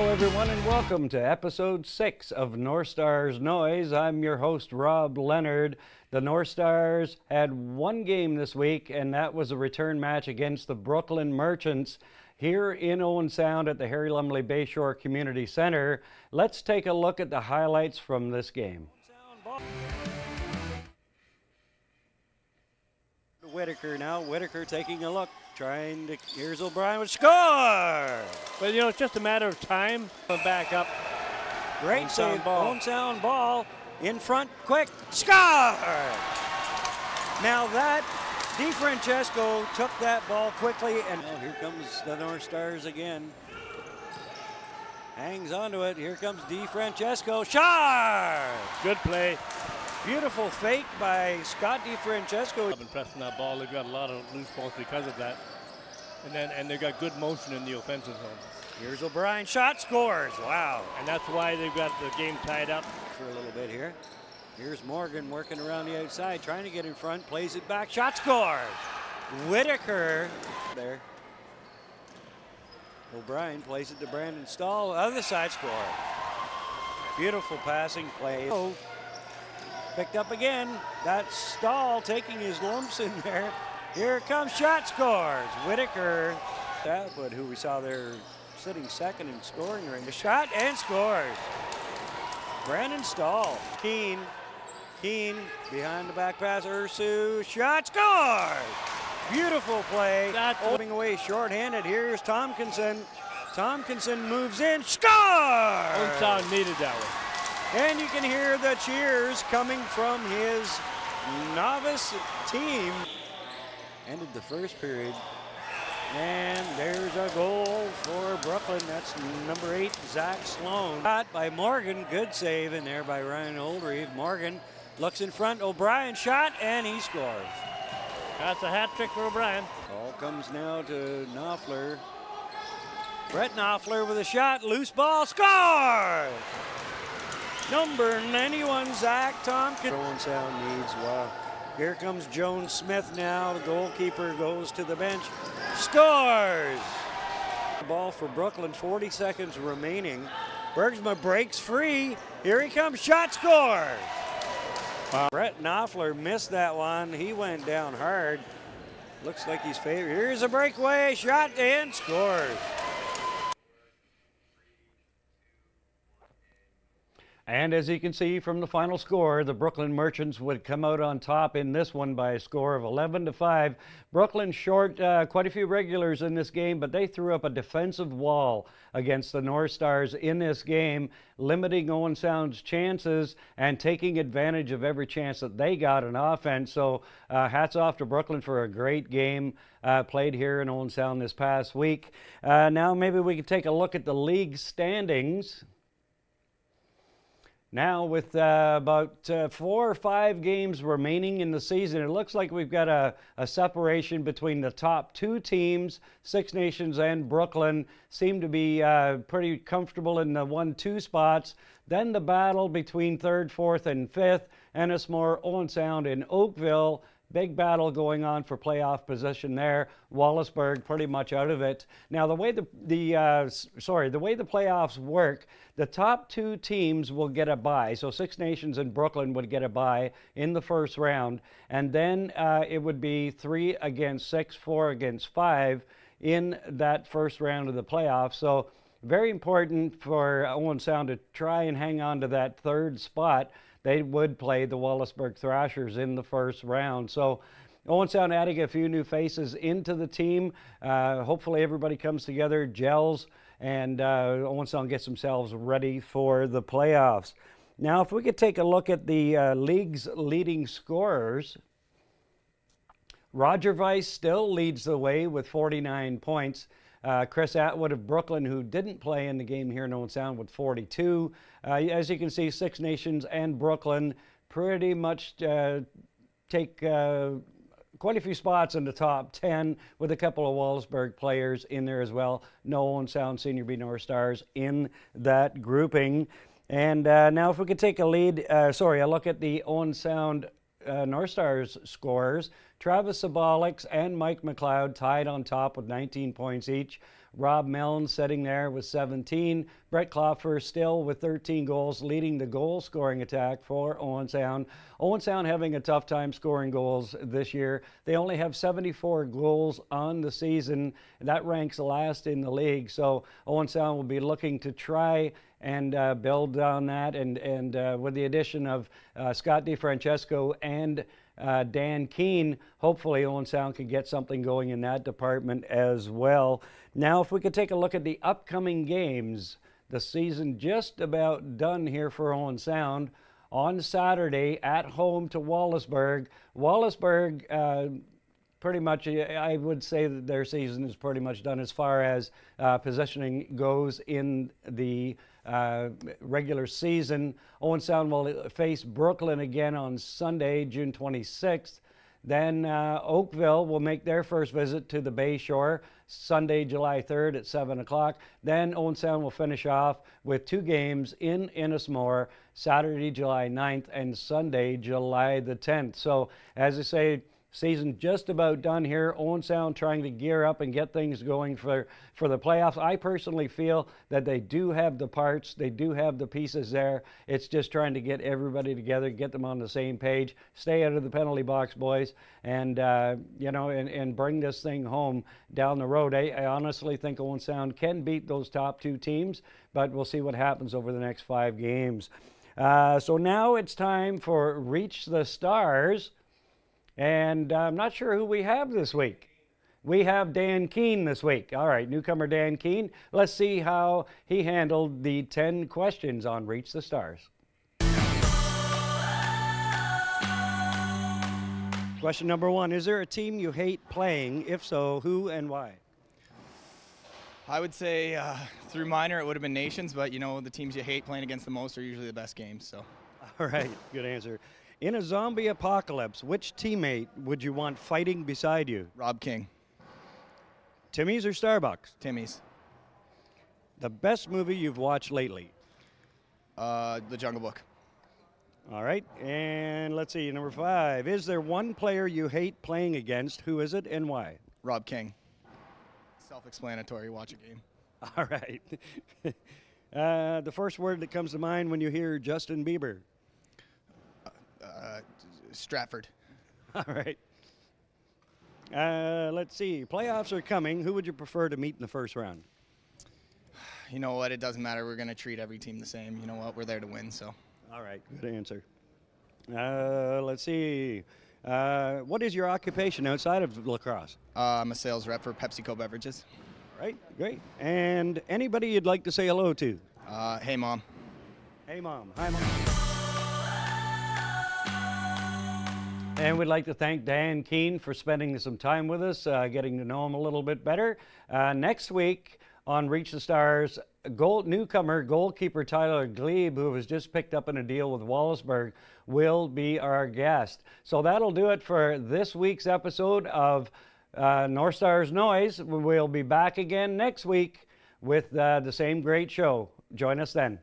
Hello everyone and welcome to episode 6 of North Stars Noise. I'm your host Rob Leonard. The North Stars had one game this week and that was a return match against the Brooklyn Merchants here in Owen Sound at the Harry Lumley Bayshore Community Center. Let's take a look at the highlights from this game. Whitaker now. Whitaker taking a look. Here's O'Brien with score! But you know, it's just a matter of time. Back up. Great save. Owen Sound ball in front, quick, score! Now that DeFrancesco took that ball quickly, and here comes the North Stars again. Hangs onto it. Here comes DeFrancesco. Shot! Good play. Beautiful fake by Scott DeFrancesco. I've been pressing that ball. They've got a lot of loose balls because of that. And they've got good motion in the offensive zone. Here's O'Brien. Shot, scores. Wow. And that's why they've got the game tied up. For a little bit here. Here's Morgan working around the outside, trying to get in front, plays it back. Shot, scores. Whitaker there. O'Brien plays it to Brandon Stahl. Other side, score. Beautiful passing play. Oh. Picked up again. That's Stahl taking his lumps in there. Here it comes, shot, scores. Whitaker, but who we saw there sitting second in scoring range. A shot and scores. Brandon Stahl. Keane behind the back pass. Ursu, shot, scores. Beautiful play. Holding away shorthanded. Here's Tompkinson. Tompkinson moves in, scores. Owen Sound needed that one. And you can hear the cheers coming from his novice team. Ended the first period. And there's a goal for Brooklyn. That's number 8, Zach Sloan. Shot by Morgan. Good save in there by Ryan Oldreeve. Morgan looks in front. O'Brien shot, and he scores. That's a hat trick for O'Brien. Ball comes now to Knopfler. Brett Knopfler with a shot. Loose ball. Scores! Number 91, Zach Tompkins. Owen Sound needs, wow. Here comes Jones Smith now. The goalkeeper goes to the bench. Scores! Ball for Brooklyn, 40 seconds remaining. Bergsma breaks free. Here he comes, shot, scores! Wow. Brett Knopfler missed that one. He went down hard. Looks like he's favored. Here's a breakaway, shot and scores. And as you can see from the final score, the Brooklyn Merchants would come out on top in this one by a score of 11-5. Brooklyn short quite a few regulars in this game, but they threw up a defensive wall against the North Stars in this game, limiting Owen Sound's chances and taking advantage of every chance that they got in offense. So hats off to Brooklyn for a great game played here in Owen Sound this past week. Now maybe we can take a look at the league standings. Now with about 4 or 5 games remaining in the season, it looks like we've got a separation between the top 2 teams. Six Nations and Brooklyn seem to be pretty comfortable in the 1-2 spots. Then the battle between 3rd, 4th, and 5th. Ennismore, Owen Sound, and Oakville. Big battle going on for playoff position there. Wallaceburg pretty much out of it. Now the way the playoffs work, the top 2 teams will get a bye. So Six Nations and Brooklyn would get a bye in the first round, and then it would be 3 against 6, 4 against 5 in that first round of the playoffs. So very important for Owen Sound to try and hang on to that 3rd spot. They would play the Wallaceburg Thrashers in the first round. So Owen Sound adding a few new faces into the team. Hopefully everybody comes together, gels, and Owen Sound gets themselves ready for the playoffs. Now, if we could take a look at the league's leading scorers, Roger Weiss still leads the way with 49 points. Chris Atwood of Brooklyn, who didn't play in the game here in Owen Sound, with 42. As you can see, Six Nations and Brooklyn pretty much take quite a few spots in the top 10 with a couple of Wallaceburg players in there as well. No Owen Sound Senior B North Stars in that grouping. And now if we could take a look at the Owen Sound North Stars scorers. Travis Sabalix and Mike McLeod tied on top with 19 points each. Rob Leonard sitting there with 17. Brett Klopfer still with 13 goals, leading the goal-scoring attack for Owen Sound. Owen Sound having a tough time scoring goals this year. They only have 74 goals on the season. That ranks last in the league. So Owen Sound will be looking to try and build on that. And with the addition of Scott DeFrancesco and Dan Keane, hopefully Owen Sound can get something going in that department as well. Now, if we could take a look at the upcoming games, the season just about done here for Owen Sound. On Saturday, at home to Wallaceburg. Wallaceburg, pretty much, I would say that their season is pretty much done as far as positioning goes in the regular season. Owen Sound will face Brooklyn again on Sunday, June 26th. Then Oakville will make their first visit to the Bay Shore Sunday, July 3rd at 7 o'clock. Then Owen Sound will finish off with 2 games in Ennismore, Saturday, July 9th and Sunday, July the 10th. So, as I say, season just about done here. Owen Sound trying to gear up and get things going for the playoffs. I personally feel that they do have the parts. They do have the pieces there. It's just trying to get everybody together, get them on the same page, stay out of the penalty box, boys, and, you know, and bring this thing home down the road. I honestly think Owen Sound can beat those top 2 teams, but we'll see what happens over the next 5 games. So now it's time for Reach the Stars. And I'm not sure who we have this week. We have Dan Keane this week. All right, newcomer Dan Keane. Let's see how he handled the 10 questions on Reach the Stars. Question number 1, is there a team you hate playing? If so, who and why? I would say through minor it would have been Nations, but you know, the teams you hate playing against the most are usually the best games. So. All right, good answer. In a zombie apocalypse, which teammate would you want fighting beside you? Rob King. Timmy's or Starbucks? Timmy's. The best movie you've watched lately? The Jungle Book. All right, and let's see, number 5. Is there one player you hate playing against? Who is it and why? Rob King. Self-explanatory, watch a game. All right. The first word that comes to mind when you hear Justin Bieber? Stratford. All right. Let's see. Playoffs are coming. Who would you prefer to meet in the first round? You know what? It doesn't matter. We're going to treat every team the same. You know what? We're there to win, so. All right. Good answer. Let's see. What is your occupation outside of lacrosse? I'm a sales rep for PepsiCo Beverages. All right. Great. And anybody you'd like to say hello to? Hey, Mom. Hey, Mom. Hi, Mom. And we'd like to thank Dan Keane for spending some time with us, getting to know him a little bit better. Next week on Reach the Stars, newcomer goalkeeper Tyler Glebe, who was just picked up in a deal with Wallaceburg, will be our guest. So that'll do it for this week's episode of North Stars Noise. We'll be back again next week with the same great show. Join us then.